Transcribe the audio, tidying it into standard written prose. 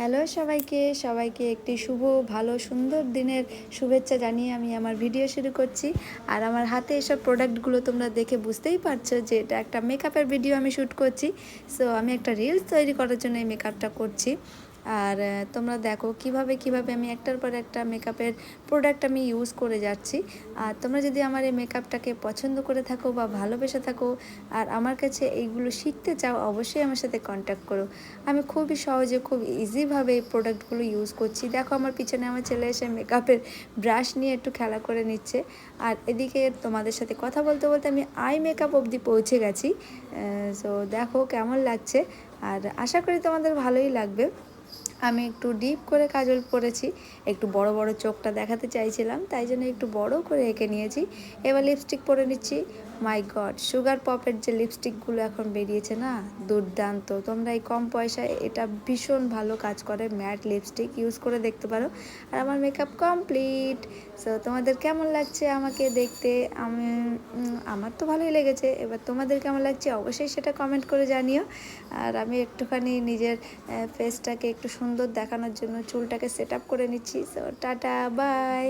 Hello সবাইকে সবাইকে একটি শুভ ভালো সুন্দর দিনের শুভেচ্ছা জানিয়ে আমি আমার ভিডিও শুরু করছি। আর আমার হাতে এসব প্রোডাক্টগুলো তোমরা দেখে বুঝতেই পারছো যে এটা একটা মেকআপের ভিডিও আমি শ্যুট করছি। সো আমি একটা রিলস তৈরি করার জন্য এই মেকআপটা করছি। আর তোমরা দেখো কিভাবে আমি একটার পর একটা মেকআপের প্রোডাক্ট আমি ইউজ করে যাচ্ছি। আর তোমরা যদি আমার এই মেকআপটাকে পছন্দ করে থাকো বা ভালোবেসে থাকো আর আমার কাছে এইগুলো শিখতে চাও, অবশ্যই আমার সাথে কন্ট্যাক্ট করো। আমি খুবই সহজে খুব ইজিভাবে এই প্রোডাক্টগুলো ইউজ করছি। দেখো আমার পিছনে আমার ছেলে এসে মেকআপের ব্রাশ নিয়ে একটু খেলা করে নিচ্ছে। আর এদিকে তোমাদের সাথে কথা বলতে বলতে আমি আই মেকআপ অবধি পৌঁছে গেছি। সো দেখো কেমন লাগছে, আর আশা করি তোমাদের ভালোই লাগবে। আমি একটু ডিপ করে কাজল পরেছি, একটু বড় বড় চোখটা দেখাতে চাইছিলাম, তাই জন্য একটু বড় করে এঁকে নিয়েছি। এবার লিপস্টিক পরে নিচ্ছি। মাই গড, সুগার পপের যে লিপস্টিকগুলো এখন বেরিয়েছে না, দুর্দান্ত। তোমরা এই কম পয়সায় এটা ভীষণ ভালো কাজ করে, ম্যাট লিপস্টিক ইউজ করে দেখতে পারো। আর আমার মেকআপ কমপ্লিট। সো তোমাদের কেমন লাগছে আমাকে দেখতে? আমার তো ভালোই লেগেছে, এবার তোমাদের কেমন লাগছে অবশ্যই সেটা কমেন্ট করে জানিও। আর আমি একটুখানি নিজের ফেসটাকে একটু সুন্দর দেখানোর জন্য চুলটাকে সেট আপ করে নিচ্ছি। So tata, by.